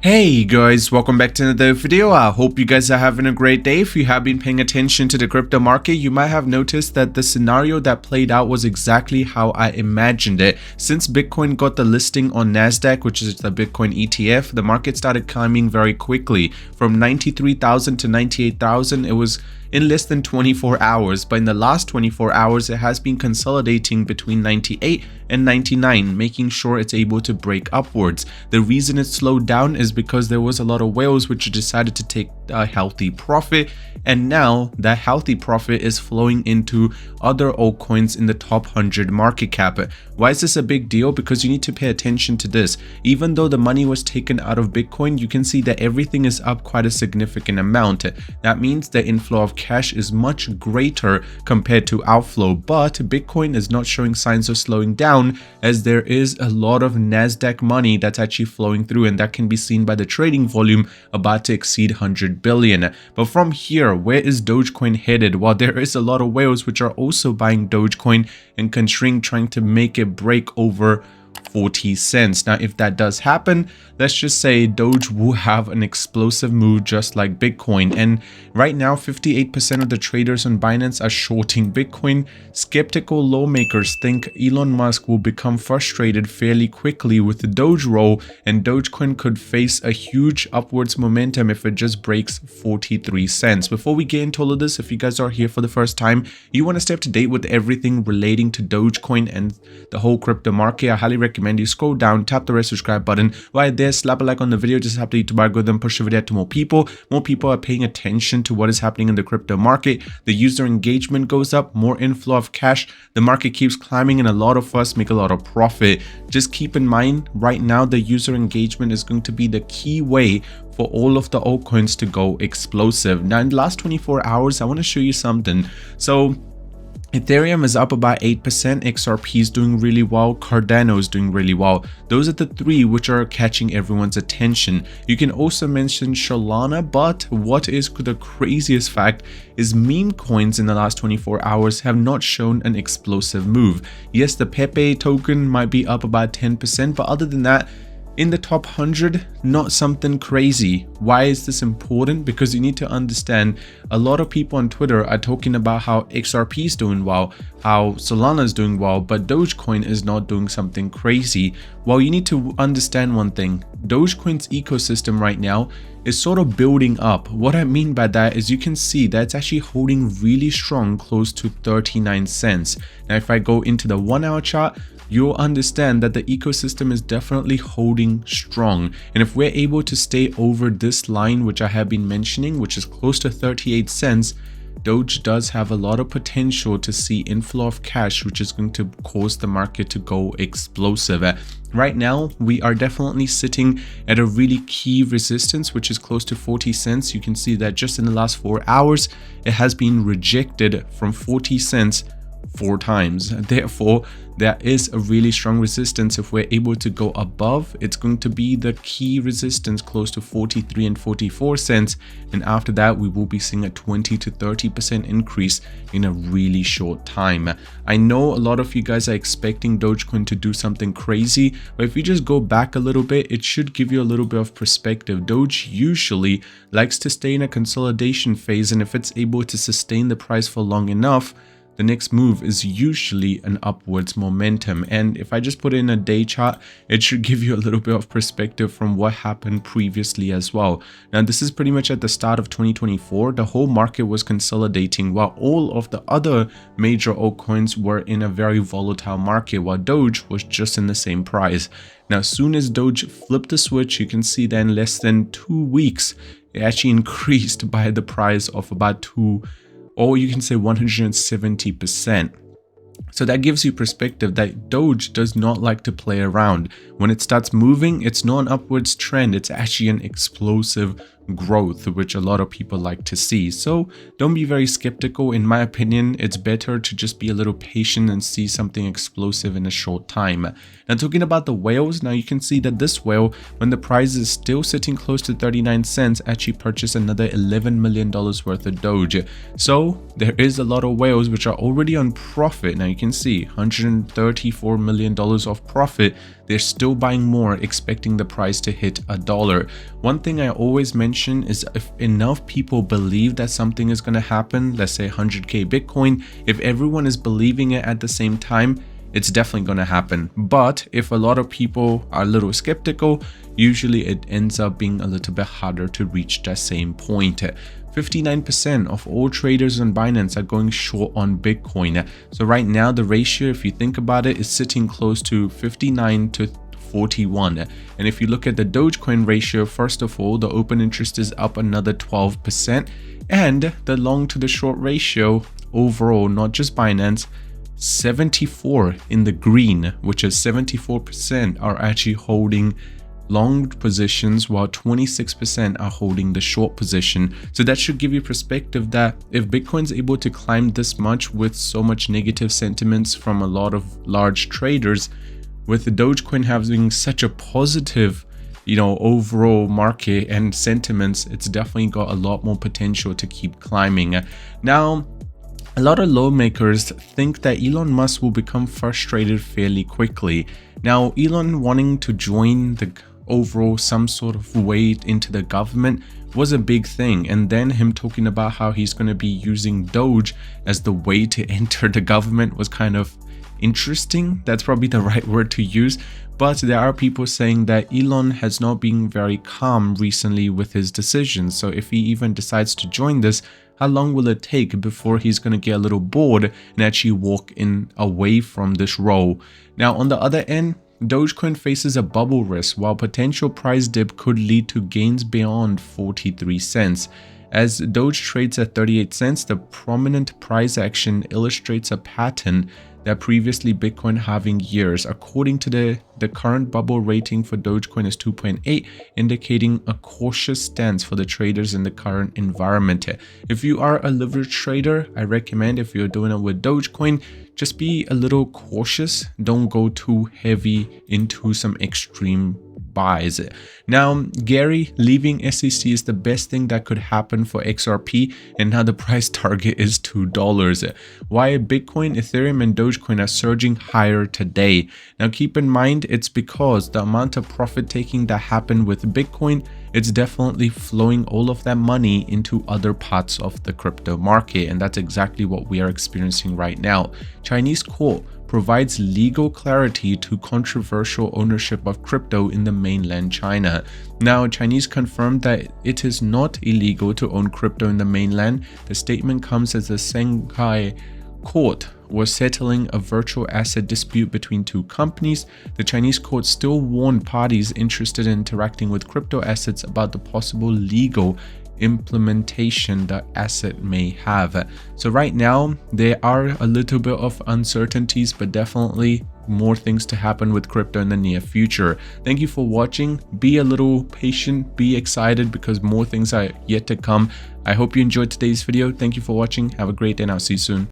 Hey guys, welcome back to another video. I hope you guys are having a great day. If you have been paying attention to the crypto market, you might have noticed that the scenario that played out was exactly how I imagined it. Since Bitcoin got the listing on Nasdaq, which is the Bitcoin ETF, the market started climbing very quickly. From 93,000 to 98,000, it was in less than 24 hours, but in the last 24 hours it has been consolidating between 98 and 99, making sure it's able to break upwards. The reason it slowed down is because there was a lot of whales which decided to take a healthy profit, and now that healthy profit is flowing into other altcoins in the top 100 market cap. Why is this a big deal? Because you need to pay attention to this. Even though the money was taken out of Bitcoin, you can see that everything is up quite a significant amount. That means the inflow of cash is much greater compared to outflow, but Bitcoin is not showing signs of slowing down, as there is a lot of Nasdaq money that's actually flowing through, and that can be seen by the trading volume about to exceed 100 billion. But from here, where is Dogecoin headed? Well, there is a lot of whales which are also buying Dogecoin and considering trying to make it break over 40 cents. Now, if that does happen, let's just say Doge will have an explosive move just like Bitcoin. And right now, 58% of the traders on Binance are shorting Bitcoin. Skeptical lawmakers think Elon Musk will become frustrated fairly quickly with the Doge roll, and Dogecoin could face a huge upwards momentum if it just breaks 43 cents. Before we get into all of this, if you guys are here for the first time, you want to stay up to date with everything relating to Dogecoin and the whole crypto market, I highly recommend you scroll down, tap the red subscribe button right there, slap a like on the video, just help the YouTube algorithm push the video to more people. More people are paying attention to what is happening in the crypto market. The user engagement goes up, more inflow of cash, the market keeps climbing, and a lot of us make a lot of profit. Just keep in mind, right now the user engagement is going to be the key way for all of the altcoins to go explosive. Now, in the last 24 hours, I want to show you something. So Ethereum is up about 8%, XRP is doing really well, Cardano is doing really well. Those are the three which are catching everyone's attention. You can also mention Solana, but what is the craziest fact is meme coins in the last 24 hours have not shown an explosive move. Yes, the Pepe token might be up about 10%, but other than that, in the top 100, not something crazy. Why is this important? Because you need to understand, a lot of people on Twitter are talking about how XRP is doing well, how Solana is doing well, but Dogecoin is not doing something crazy. Well, you need to understand one thing. Dogecoin's ecosystem right now is sort of building up. What I mean by that is you can see that it's actually holding really strong, close to 39 cents. Now, if I go into the 1 hour chart, you'll understand that the ecosystem is definitely holding strong. And if we're able to stay over this line, which I have been mentioning, which is close to 38 cents, Doge does have a lot of potential to see inflow of cash, which is going to cause the market to go explosive. Right now, we are definitely sitting at a really key resistance, which is close to 40 cents. You can see that just in the last 4 hours, it has been rejected from 40 cents 4 times. Therefore, there is a really strong resistance. If we're able to go above, it's going to be the key resistance close to 43 and 44 cents, and after that we will be seeing a 20 to 30% increase in a really short time. I know a lot of you guys are expecting Dogecoin to do something crazy, but if you just go back a little bit, it should give you a little bit of perspective. Doge usually likes to stay in a consolidation phase, and if it's able to sustain the price for long enough, the next move is usually an upwards momentum. And if I just put in a day chart, it should give you a little bit of perspective from what happened previously as well. Now, this is pretty much at the start of 2024. The whole market was consolidating while all of the other major altcoins were in a very volatile market, while Doge was just in the same price. Now, as soon as Doge flipped the switch, you can see that in less than 2 weeks, it actually increased by the price of about 170%. So that gives you perspective that Doge does not like to play around. When it starts moving, it's not an upwards trend, it's actually an explosive growth, which a lot of people like to see. So don't be very skeptical. In my opinion, it's better to just be a little patient and see something explosive in a short time. Now, talking about the whales, now you can see that this whale, when the price is still sitting close to 39 cents, actually purchased another $11 million worth of Doge. So there is a lot of whales which are already on profit. Now you can see $134 million of profit they're still buying more, expecting the price to hit $1. One thing I always mention is if enough people believe that something is going to happen, let's say 100k Bitcoin, if everyone is believing it at the same time, it's definitely going to happen. But if a lot of people are a little skeptical, usually it ends up being a little bit harder to reach that same point. 59% of all traders on Binance are going short on Bitcoin. So right now the ratio, if you think about it, is sitting close to 59 to 41. And if you look at the Dogecoin ratio, first of all, the open interest is up another 12%, and the long to the short ratio overall, not just Binance, 74 in the green, which is 74% are actually holding long positions while 26% are holding the short position. So that should give you perspective that if Bitcoin's able to climb this much with so much negative sentiments from a lot of large traders, with the Dogecoin having such a positive overall market and sentiments, it's definitely got a lot more potential to keep climbing. Now, a lot of lawmakers think that Elon Musk will become frustrated fairly quickly. Now, Elon wanting to join the overall some sort of way into the government was a big thing, and then him talking about how he's going to be using Doge as the way to enter the government was kind of interesting. That's probably the right word to use. But there are people saying that Elon has not been very calm recently with his decisions. So if he even decides to join this, how long will it take before he's going to get a little bored and actually walk in away from this role? Now, on the other end, Dogecoin faces a bubble risk, while potential price dip could lead to gains beyond 43 cents. As Doge trades at 38 cents, the prominent price action illustrates a pattern that previously Bitcoin halving years. According to the current bubble rating for Dogecoin is 2.8, indicating a cautious stance for the traders in the current environment. If you are a leverage trader, I recommend, if you're doing it with Dogecoin, just be a little cautious. Don't go too heavy into some extreme buys. Now, Gary leaving SEC is the best thing that could happen for XRP, and now the price target is $2. Why Bitcoin, Ethereum, and Dogecoin are surging higher today? Now, keep in mind, it's because the amount of profit taking that happened with Bitcoin, it's definitely flowing all of that money into other parts of the crypto market, and that's exactly what we are experiencing right now. Chinese court provides legal clarity to controversial ownership of crypto in the mainland China. Now, Chinese confirmed that it is not illegal to own crypto in the mainland. The statement comes as the Shanghai court was settling a virtual asset dispute between two companies. The Chinese court still warned parties interested in interacting with crypto assets about the possible legal implementation the asset may have. So right now there are a little bit of uncertainties, but definitely more things to happen with crypto in the near future. Thank you for watching. Be a little patient, be excited, because more things are yet to come. I hope you enjoyed today's video. Thank you for watching. Have a great day and I'll see you soon.